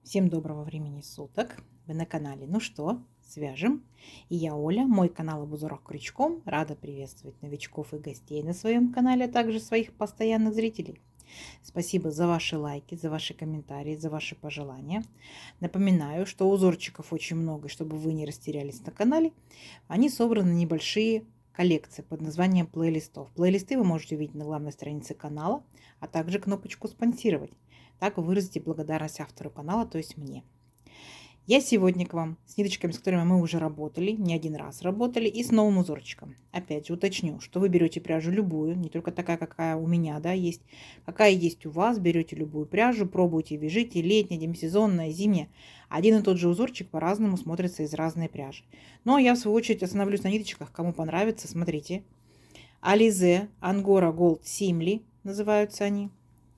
Всем доброго времени суток! Вы на канале «Ну что, свяжем?» И я Оля, мой канал об узорах крючком. Рада приветствовать новичков и гостей на своем канале, а также своих постоянных зрителей. Спасибо за ваши лайки, за ваши комментарии, за ваши пожелания. Напоминаю, что узорчиков очень много, и чтобы вы не растерялись на канале, они собраны небольшие коллекции под названием плейлистов. Плейлисты вы можете увидеть на главной странице канала, а также кнопочку «Спонсировать». Так вы выразите благодарность автору канала, то есть мне. Я сегодня к вам с ниточками, с которыми мы уже работали, не один раз работали, и с новым узорчиком. Опять же уточню, что вы берете пряжу любую, не только такая, какая у меня, да, есть, какая есть у вас, берете любую пряжу, пробуйте, вяжите, летняя, демисезонная, зимняя. Один и тот же узорчик по-разному смотрится из разной пряжи. Но я в свою очередь остановлюсь на ниточках, кому понравится, смотрите. Alize Angora Gold Simli называются они.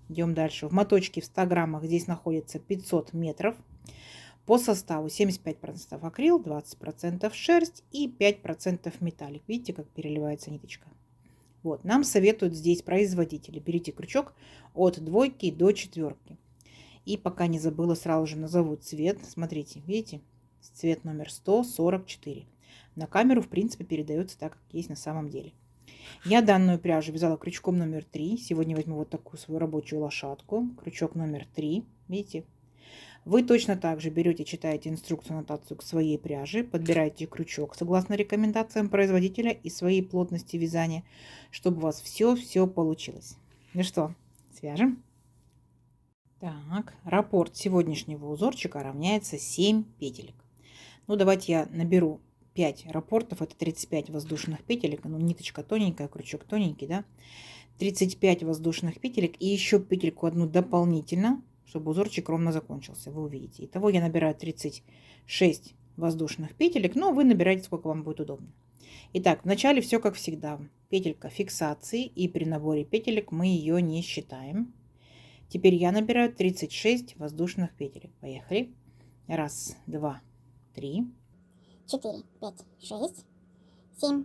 Идем дальше. В моточке в 100 граммах здесь находится 500 метров. По составу 75% акрил, 20% шерсть и 5% металлик. Видите, как переливается ниточка? Вот. Нам советуют здесь производители. Берите крючок от 2 до 4. И пока не забыла, сразу же назову цвет. Смотрите, видите? Цвет номер 144. На камеру, в принципе, передается так, как есть на самом деле. Я данную пряжу вязала крючком номер 3. Сегодня возьму вот такую свою рабочую лошадку. Крючок номер 3. Видите? Вы точно так же берете, читаете инструкцию, аннотацию к своей пряже, подбираете крючок согласно рекомендациям производителя и своей плотности вязания, чтобы у вас все получилось. Ну что, свяжем? Так, раппорт сегодняшнего узорчика равняется 7 петелек. Ну, давайте я наберу 5 раппортов, это 35 воздушных петелек, ну, ниточка тоненькая, крючок тоненький, да, 35 воздушных петелек и еще петельку одну дополнительно, чтобы узорчик ровно закончился, вы увидите. Итого я набираю 36 воздушных петелек, но вы набираете сколько вам будет удобно. Итак, вначале все как всегда, петелька фиксации, и при наборе петелек мы ее не считаем. Теперь я набираю 36 воздушных петелек. Поехали. Раз, два, три. 4, 5, 6, 7,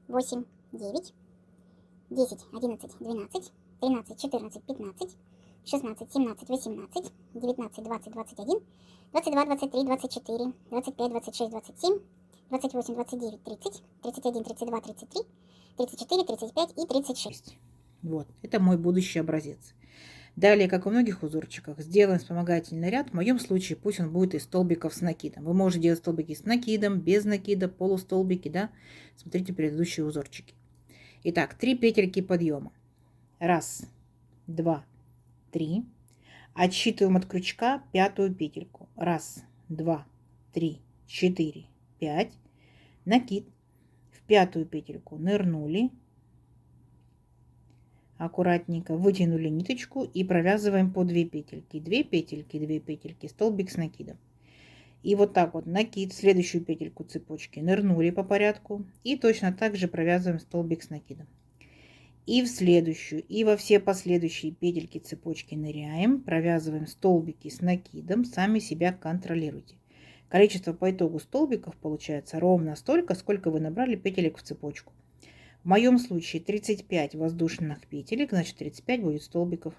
8, 9, 10, 11, 12, 13, 14, 15, 16, 17, 18, 19, 20, 21, 22, 23, 24, 25, 26, 27, 28, 29, 30, 31, 32, 33, 34, 35 и 36. Вот, это мой будущий образец. Далее, как у многих узорчиках, сделаем вспомогательный ряд. В моем случае пусть он будет из столбиков с накидом. Вы можете делать столбики с накидом, без накида, полустолбики, да. Смотрите предыдущие узорчики. Итак, 3 петельки подъема. Раз, два, три. Отсчитываем от крючка 5-ю петельку. Раз, два, три, 4, 5. Накид. В 5-ю петельку нырнули. Аккуратненько вытянули ниточку и провязываем по 2 петельки. 2 петельки, 2 петельки, столбик с накидом. И вот так вот накид, следующую петельку цепочки нырнули по порядку. И точно так же провязываем столбик с накидом. И в следующую, и во все последующие петельки цепочки ныряем, провязываем столбики с накидом, сами себя контролируйте. Количество по итогу столбиков получается ровно столько, сколько вы набрали петелек в цепочку. В моем случае 35 воздушных петелек, значит 35 будет столбиков.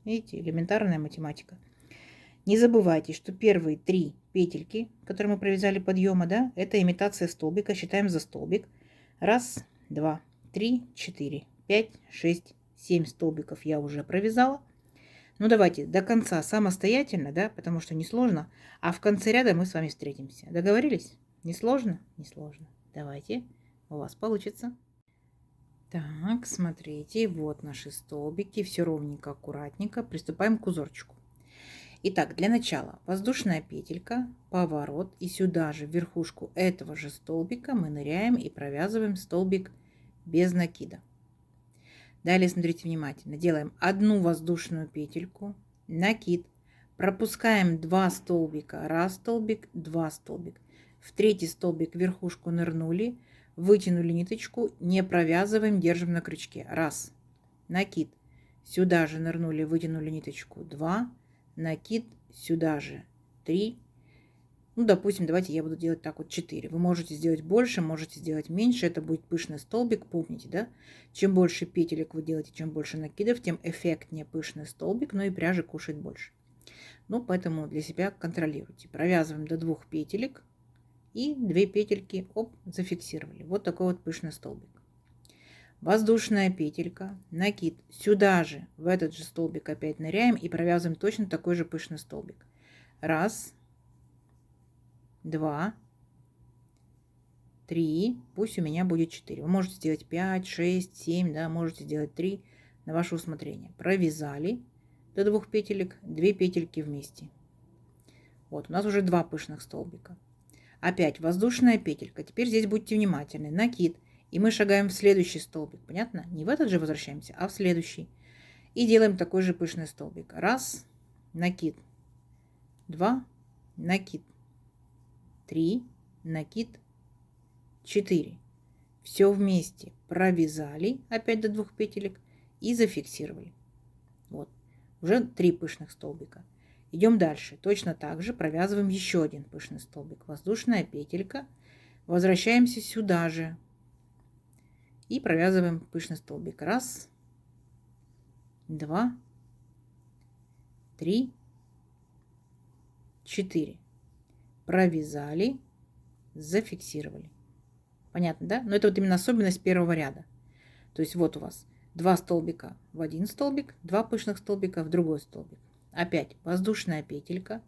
Видите, элементарная математика. Не забывайте, что первые 3 петельки, которые мы провязали подъема, да, это имитация столбика. Считаем за столбик. Раз, два, три, 4, 5, 6, 7 столбиков я уже провязала. Ну давайте до конца самостоятельно, да, потому что несложно. А в конце ряда мы с вами встретимся. Договорились? Несложно? Несложно. Давайте, у вас получится. Так, смотрите, вот наши столбики, все ровненько, аккуратненько. Приступаем к узорчику. Итак, для начала воздушная петелька, поворот, и сюда же в верхушку этого же столбика мы ныряем и провязываем столбик без накида. Далее смотрите внимательно, делаем одну воздушную петельку, накид, пропускаем 2 столбика, раз столбик, 2 столбик. В 3-й столбик верхушку нырнули, вытянули ниточку, не провязываем, держим на крючке. Раз, накид, сюда же нырнули, вытянули ниточку, 2, накид, сюда же 3. Ну, допустим, давайте я буду делать так вот 4. Вы можете сделать больше, можете сделать меньше. Это будет пышный столбик, помните, да? Чем больше петелек вы делаете, чем больше накидов, тем эффектнее пышный столбик, но и пряжа кушает больше. Ну, поэтому для себя контролируйте. Провязываем до 2 петелек и 2 петельки, оп, зафиксировали. Вот такой вот пышный столбик. Воздушная петелька, накид. Сюда же, в этот же столбик опять ныряем и провязываем точно такой же пышный столбик. Раз, два, три, пусть у меня будет 4. Вы можете сделать 5, 6, 7, да, можете сделать 3 на ваше усмотрение. Провязали до 2 петелек, 2 петельки вместе. Вот, у нас уже 2 пышных столбика. Опять воздушная петелька. Теперь здесь будьте внимательны. Накид. И мы шагаем в следующий столбик. Понятно? Не в этот же возвращаемся, а в следующий. И делаем такой же пышный столбик. Раз, накид. 2, накид. 3, накид. 4. Все вместе провязали опять до 2 петелек и зафиксировали. Вот. Уже 3 пышных столбика. Идем дальше. Точно так же провязываем еще один пышный столбик. Воздушная петелька. Возвращаемся сюда же. И провязываем пышный столбик. Раз, два, три, 4. Провязали, зафиксировали. Понятно, да? Но это вот именно особенность первого ряда. То есть вот у вас 2 столбика в один столбик, 2 пышных столбика в другой столбик. Опять воздушная петелька.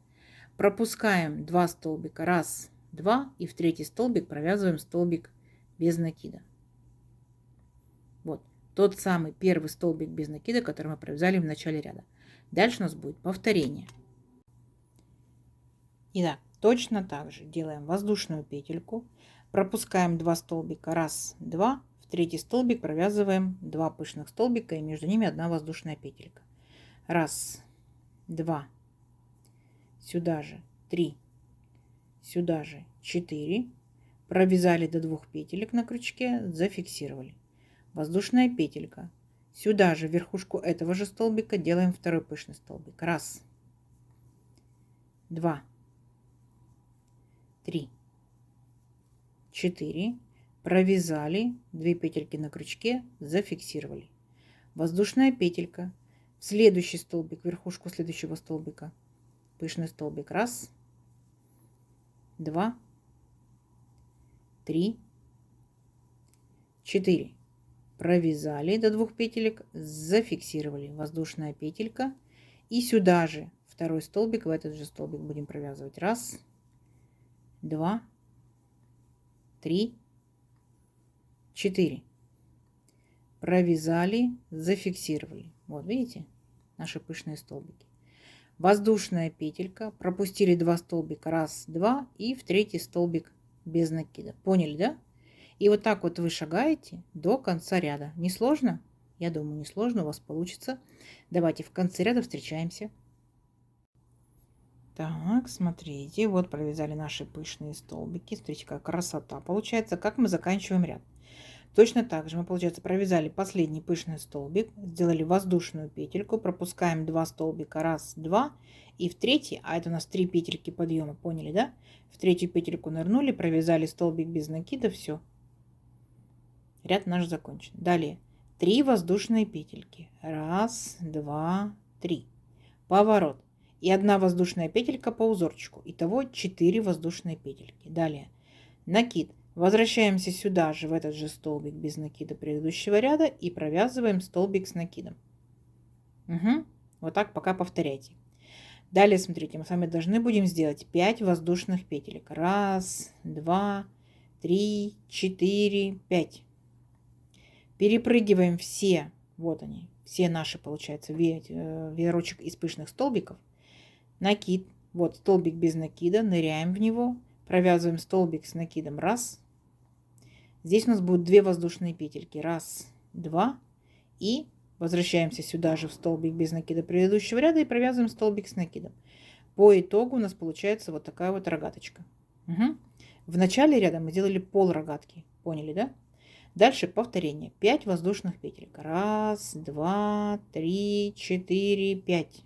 Пропускаем 2 столбика. Раз, два. И в третий столбик провязываем столбик без накида. Вот тот самый первый столбик без накида, который мы провязали в начале ряда. Дальше у нас будет повторение. Итак, точно так же делаем воздушную петельку. Пропускаем 2 столбика. Раз, два. В третий столбик провязываем 2 пышных столбика и между ними 1 воздушная петелька. Раз, два. Сюда же 3. Сюда же 4. Провязали до 2 петелек на крючке, зафиксировали. Воздушная петелька. Сюда же, в верхушку этого же столбика, делаем второй пышный столбик. Раз, два, 3, 4. Провязали 2 петельки на крючке, зафиксировали. Воздушная петелька. В следующий столбик, верхушку следующего столбика. Пышный столбик. Раз, два, 3, 4. Провязали до 2 петелек, зафиксировали. Воздушная петелька. И сюда же второй столбик, в этот же столбик будем провязывать. Раз, два, 3, 4. Провязали, зафиксировали. Вот видите, наши пышные столбики. Воздушная петелька. Пропустили 2 столбика. Раз, два. И в третий столбик без накида. Поняли, да? И вот так вот вы шагаете до конца ряда. Не сложно? Я думаю, не сложно, у вас получится. Давайте в конце ряда встречаемся. Так, смотрите, вот провязали наши пышные столбики. Смотрите, какая красота получается, как мы заканчиваем ряд. Точно так же мы, получается, провязали последний пышный столбик, сделали воздушную петельку, пропускаем 2 столбика, раз, два, и в третий, а это у нас 3 петельки подъема, поняли, да? В третью петельку нырнули, провязали столбик без накида, все. Ряд наш закончен. Далее 3 воздушные петельки. Раз, два, 3. Поворот. И 1 воздушная петелька по узорчику. Итого 4 воздушные петельки. Далее накид. Возвращаемся сюда же, в этот же столбик без накида предыдущего ряда и провязываем столбик с накидом. Угу. Вот так пока повторяйте. Далее, смотрите, мы с вами должны будем сделать 5 воздушных петелек. Раз, два, 3, 4, 5. Перепрыгиваем все, вот они, все наши, получается, веерочек из пышных столбиков. Накид, вот столбик без накида, ныряем в него, провязываем столбик с накидом. Раз. Здесь у нас будут 2 воздушные петельки. Раз, два. И возвращаемся сюда же в столбик без накида предыдущего ряда и провязываем столбик с накидом. По итогу у нас получается вот такая вот рогаточка. Угу. В начале ряда мы делали пол рогатки. Поняли, да? Дальше повторение. 5 воздушных петелек. Раз, два, 3, 4, 5.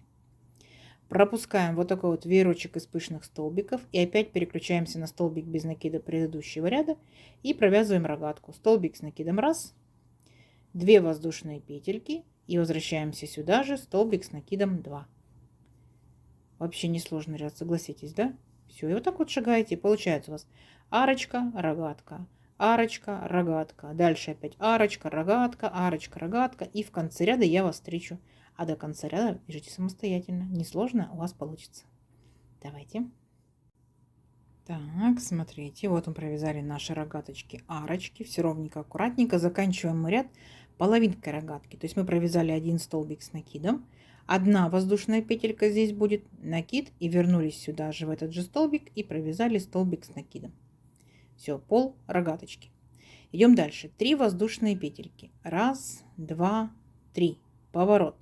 Пропускаем вот такой вот веерочек из пышных столбиков и опять переключаемся на столбик без накида предыдущего ряда и провязываем рогатку. Столбик с накидом раз, 2 воздушные петельки и возвращаемся сюда же, столбик с накидом 2. Вообще несложный ряд, согласитесь, да? Все, и вот так вот шагаете, и получается у вас арочка, рогатка, арочка, рогатка. Дальше опять арочка, рогатка, и в конце ряда я вас встречу. А до конца ряда вяжите самостоятельно. Несложно, у вас получится. Давайте. Так, смотрите, вот мы провязали наши рогаточки, арочки, все ровненько, аккуратненько. Заканчиваем мы ряд половинкой рогатки. То есть мы провязали один столбик с накидом, одна воздушная петелька здесь будет, накид, и вернулись сюда же в этот же столбик и провязали столбик с накидом. Все, пол рогаточки. Идем дальше. 3 воздушные петельки. 1, 2, 3. Поворот.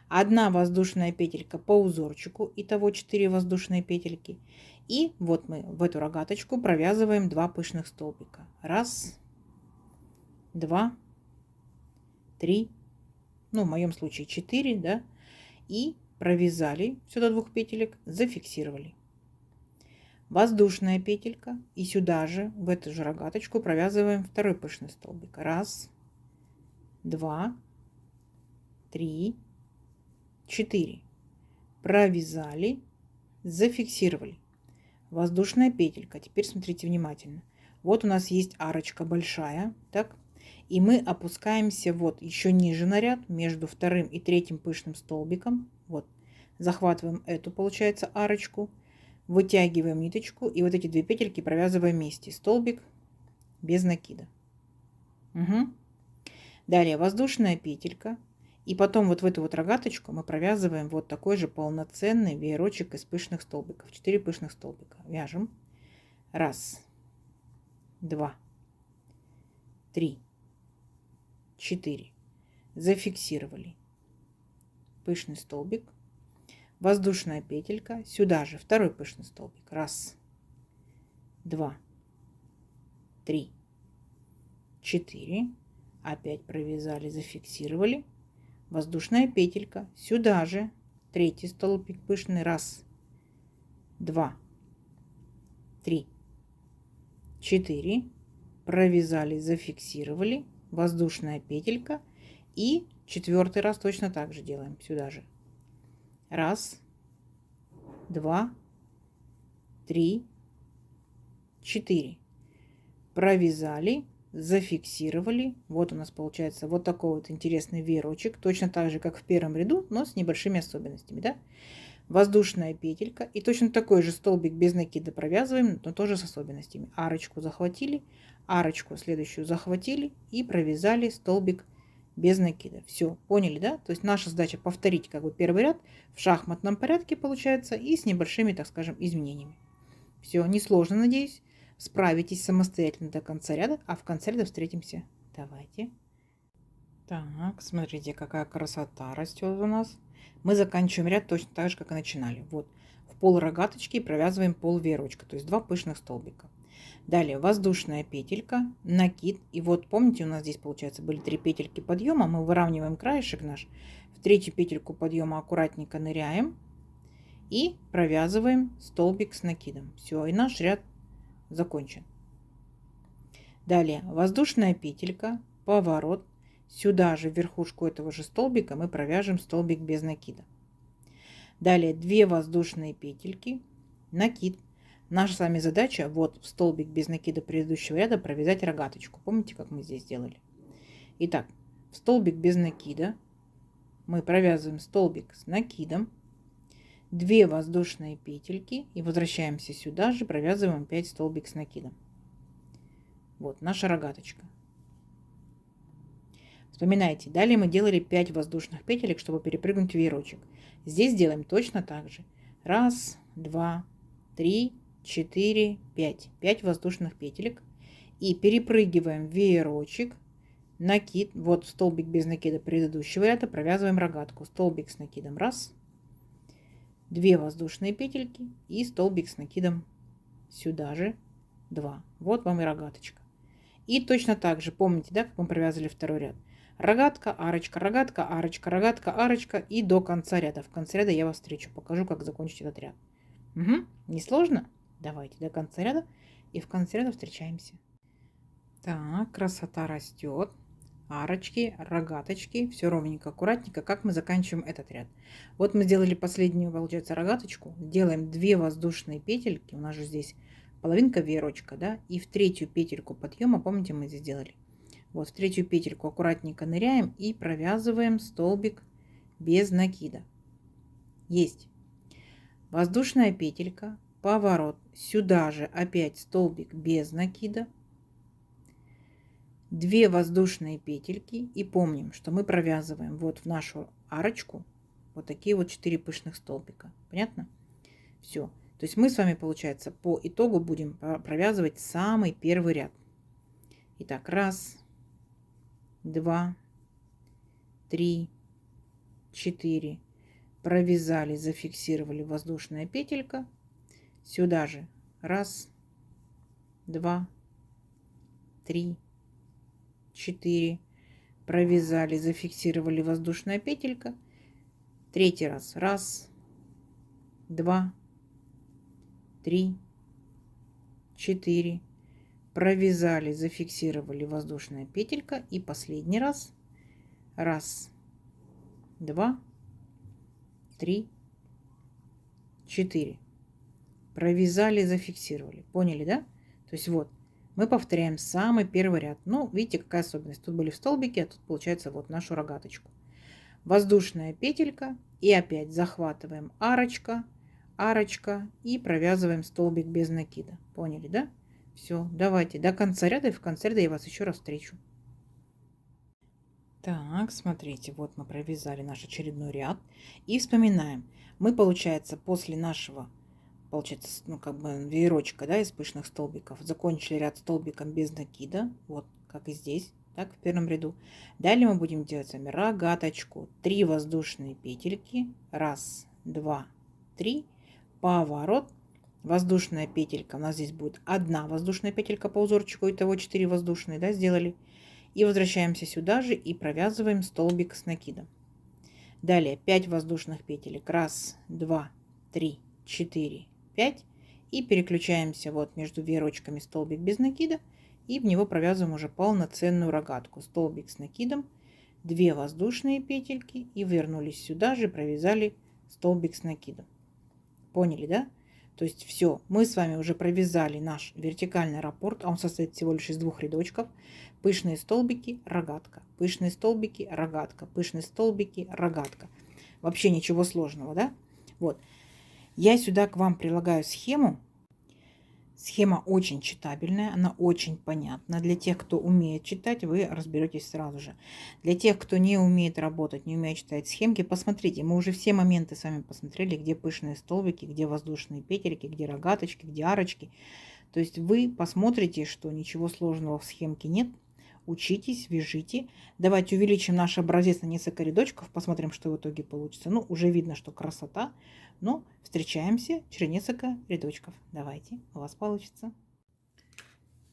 Одна воздушная петелька по узорчику, итого 4 воздушные петельки. И вот мы в эту рогаточку провязываем 2 пышных столбика. 1, 2, 3, ну в моем случае 4, да, и провязали сюда 2 петелек, зафиксировали. Воздушная петелька, и сюда же в эту же рогаточку провязываем второй пышный столбик. 1, 2, 3, 4. Провязали, зафиксировали. Воздушная петелька. Теперь смотрите внимательно. Вот у нас есть арочка большая, так? И мы опускаемся вот еще ниже на ряд между вторым и третьим пышным столбиком. Вот. Захватываем эту, получается, арочку, вытягиваем ниточку и вот эти 2 петельки провязываем вместе. Столбик без накида. Угу. Далее воздушная петелька. И потом вот в эту вот рогаточку мы провязываем вот такой же полноценный веерочек из пышных столбиков. 4 пышных столбика. Вяжем. 1, 2, 3, 4. Зафиксировали. Пышный столбик. Воздушная петелька. Сюда же второй пышный столбик. 1, 2, 3, 4. Опять провязали, зафиксировали. Воздушная петелька. Сюда же третий столбик пышный. 1, 2, 3, 4. Провязали, зафиксировали. Воздушная петелька. И 4-й раз точно так же делаем. Сюда же. 1, 2, 3, 4. Провязали, зафиксировали. Вот у нас получается вот такой вот интересный веерочек. Точно так же, как в первом ряду, но с небольшими особенностями. Да? Воздушная петелька. И точно такой же столбик без накида провязываем, но тоже с особенностями. Арочку захватили, арочку следующую захватили и провязали столбик без накида. Все, поняли, да? То есть наша задача повторить как бы первый ряд в шахматном порядке получается и с небольшими, так скажем, изменениями. Все, несложно, надеюсь. Справитесь самостоятельно до конца ряда, а в конце ряда встретимся. Давайте. Так, смотрите, какая красота растет у нас. Мы заканчиваем ряд точно так же, как и начинали. Вот, в пол рогаточки провязываем пол веерочка, то есть 2 пышных столбика. Далее воздушная петелька, накид. И вот помните, у нас здесь получается были 3 петельки подъема. Мы выравниваем краешек наш. В третью петельку подъема аккуратненько ныряем и провязываем столбик с накидом. Все, и наш ряд закончен. Далее воздушная петелька, поворот. Сюда же в верхушку этого же столбика мы провяжем столбик без накида. Далее 2 воздушные петельки, накид. Наша с вами задача вот в столбик без накида предыдущего ряда провязать рогаточку. Помните, как мы здесь сделали? Итак, в столбик без накида мы провязываем столбик с накидом, 2 воздушные петельки и возвращаемся сюда же, провязываем 5 столбик с накидом. Вот наша рогаточка. Вспоминайте, далее мы делали 5 воздушных петелек, чтобы перепрыгнуть веерочек. Здесь делаем точно так же. 1, 2, 3, 4, 5. 5 воздушных петелек. И перепрыгиваем веерочек, накид. Вот столбик без накида предыдущего ряда, провязываем рогатку. Столбик с накидом 1, 2 воздушные петельки и столбик с накидом сюда же 2. Вот вам и рогаточка. И точно так же, помните, да, как мы провязали второй ряд? Рогатка, арочка, рогатка, арочка, рогатка, арочка и до конца ряда. В конце ряда я вас встречу, покажу, как закончить этот ряд. Угу. Несложно? Давайте до конца ряда и в конце ряда встречаемся. Так, красота растет. арочки, рогаточки, все ровненько, аккуратненько, как мы заканчиваем этот ряд. Вот мы сделали последнюю, получается, рогаточку, делаем 2 воздушные петельки, у нас же здесь половинка веерочка, да, и в третью петельку подъема, помните, мы здесь делали. Вот в третью петельку аккуратненько ныряем и провязываем столбик без накида. Есть. Воздушная петелька, поворот, сюда же опять столбик без накида. 2 воздушные петельки и помним, что мы провязываем вот в нашу арочку вот такие вот 4 пышных столбика. Понятно? Все. То есть мы с вами, получается, по итогу будем провязывать самый первый ряд. Итак, 1, 2, 3, 4. Провязали, зафиксировали, воздушная петелька. Сюда же 1, 2, 3, 4. Провязали, зафиксировали, воздушная петелька. Третий раз. 1, 2, 3, 4. Провязали, зафиксировали, воздушная петелька. И последний раз. 1, 2, 3, 4. Провязали, зафиксировали. Поняли, да? То есть вот. Мы повторяем самый первый ряд. Ну, видите, какая особенность. Тут были в столбике, а тут получается вот нашу рогаточку. Воздушная петелька. И опять захватываем арочка, арочка. И провязываем столбик без накида. Поняли, да? Все, давайте до конца ряда. И в конце ряда я вас еще раз встречу. Так, смотрите, вот мы провязали наш очередной ряд. И вспоминаем. Мы, получается, после нашего... Получается, ну, как бы веерочка, да, из пышных столбиков. Закончили ряд столбиком без накида. Вот, как и здесь, так, в первом ряду. Далее мы будем делать с вами рогаточку. 3 воздушные петельки. 1, 2, 3. Поворот. Воздушная петелька. У нас здесь будет 1 воздушная петелька по узорчику. Итого 4 воздушные, да, сделали. И возвращаемся сюда же и провязываем столбик с накидом. Далее 5 воздушных петелек. 1, 2, 3, 4, 5. И переключаемся вот между веерочками столбик без накида. И в него провязываем уже полноценную рогатку. Столбик с накидом, 2 воздушные петельки. И вернулись сюда же, провязали столбик с накидом. Поняли, да? То есть все, мы с вами уже провязали наш вертикальный раппорт, а он состоит всего лишь из 2 рядочков. Пышные столбики, рогатка, пышные столбики, рогатка, пышные столбики, рогатка. Вообще ничего сложного, да? Вот. Я сюда к вам прилагаю схему. Схема очень читабельная, она очень понятна. Для тех, кто умеет читать, вы разберетесь сразу же. Для тех, кто не умеет работать, не умеет читать схемки, посмотрите, мы уже все моменты с вами посмотрели, где пышные столбики, где воздушные петельки, где рогаточки, где арочки. То есть вы посмотрите, что ничего сложного в схемке нет. Учитесь, вяжите. Давайте увеличим наш образец на несколько рядочков, посмотрим, что в итоге получится. Ну, уже видно, что красота. Но встречаемся через несколько рядочков. Давайте, у вас получится.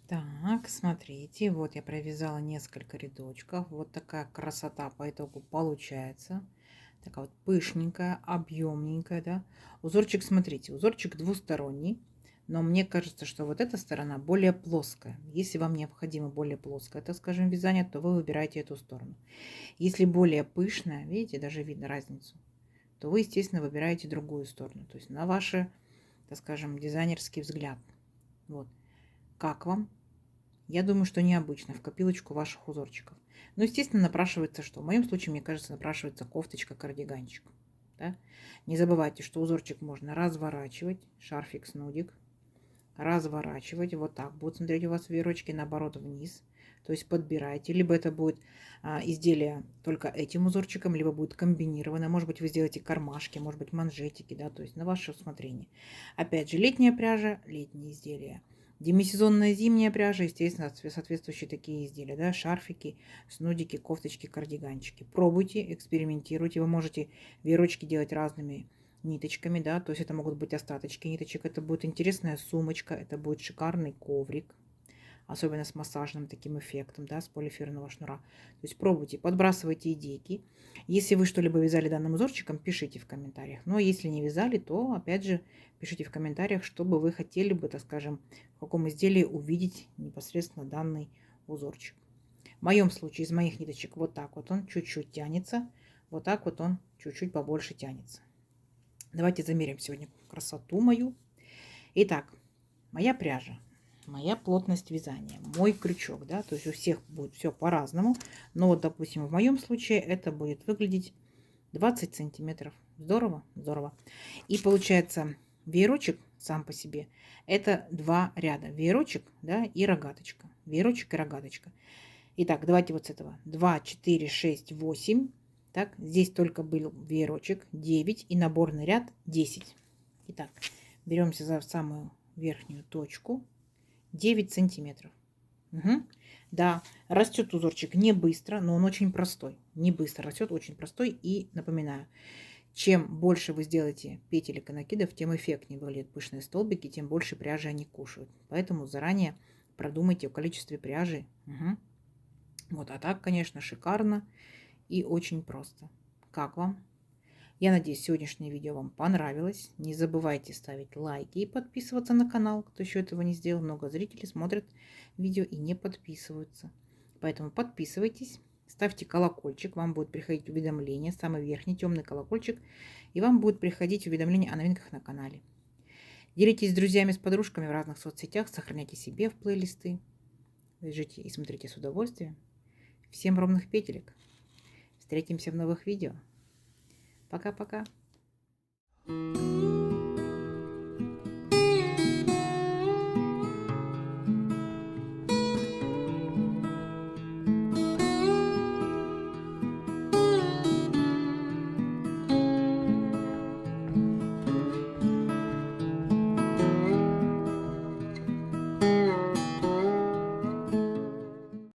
Так, смотрите, вот я провязала несколько рядочков. Вот такая красота по итогу получается. Такая вот пышненькая, объемненькая, да. Узорчик, смотрите, узорчик двусторонний. Но мне кажется, что вот эта сторона более плоская. Если вам необходимо более плоское, так скажем, вязание, то вы выбираете эту сторону. Если более пышная, видите, даже видно разницу, то вы, естественно, выбираете другую сторону. То есть на ваш, так скажем, дизайнерский взгляд. Вот. Как вам? Я думаю, что необычно в копилочку ваших узорчиков. Но, естественно, напрашивается что? В моем случае, мне кажется, напрашивается кофточка-кардиганчик. Да? Не забывайте, что узорчик можно разворачивать, шарфик-снудик, разворачивать. Вот так будут смотреть у вас веерочки, наоборот, вниз. То есть подбирайте. Либо это будет изделие только этим узорчиком, либо будет комбинированное. Может быть, вы сделаете кармашки, может быть, манжетики, да, то есть на ваше усмотрение. Опять же, летняя пряжа, летние изделия. Демисезонная зимняя пряжа, естественно, соответствующие такие изделия, да, шарфики, снудики, кофточки, кардиганчики. Пробуйте, экспериментируйте. Вы можете веерочки делать разными ниточками, да, то есть это могут быть остаточки ниточек, это будет интересная сумочка, это будет шикарный коврик, особенно с массажным таким эффектом, да, с полиэфирного шнура. То есть пробуйте, подбрасывайте идейки. Если вы что-либо вязали данным узорчиком, пишите в комментариях. Но если не вязали, то опять же пишите в комментариях, что бы вы хотели бы, так скажем, в каком изделии увидеть непосредственно данный узорчик. В моем случае из моих ниточек вот так вот он чуть-чуть тянется, вот так вот он чуть-чуть побольше тянется. Давайте замерим сегодня красоту мою. Итак, моя пряжа, моя плотность вязания, мой крючок, да, то есть у всех будет все по-разному, но вот, допустим, в моем случае это будет выглядеть 20 сантиметров. Здорово, здорово. И получается веерочек сам по себе это 2 ряда, веерочек, да, и рогаточка, веерочек и рогаточка. Итак, давайте вот с этого 2, 4, 6, 8. Так, здесь только был веерочек 9 и наборный ряд 10. Итак, беремся за самую верхнюю точку 9 сантиметров. Угу. Да, растет узорчик не быстро, но он очень простой. Не быстро растет, очень простой. И напоминаю, чем больше вы сделаете петелек и накидов, тем эффектнее выглядят пышные столбики, тем больше пряжи они кушают. Поэтому заранее продумайте о количестве пряжи. Угу. Вот, а так, конечно, шикарно и очень просто. Как вам? Я надеюсь, сегодняшнее видео вам понравилось. Не забывайте ставить лайки и подписываться на канал, кто еще этого не сделал. Много зрителей смотрят видео и не подписываются. Поэтому подписывайтесь, ставьте колокольчик, вам будет приходить уведомление, самый верхний темный колокольчик, и вам будет приходить уведомление о новинках на канале. Делитесь с друзьями, с подружками в разных соцсетях, сохраняйте себе в плейлисты. Вяжите и смотрите с удовольствием. Всем ровных петелек. Встретимся в новых видео. Пока-пока.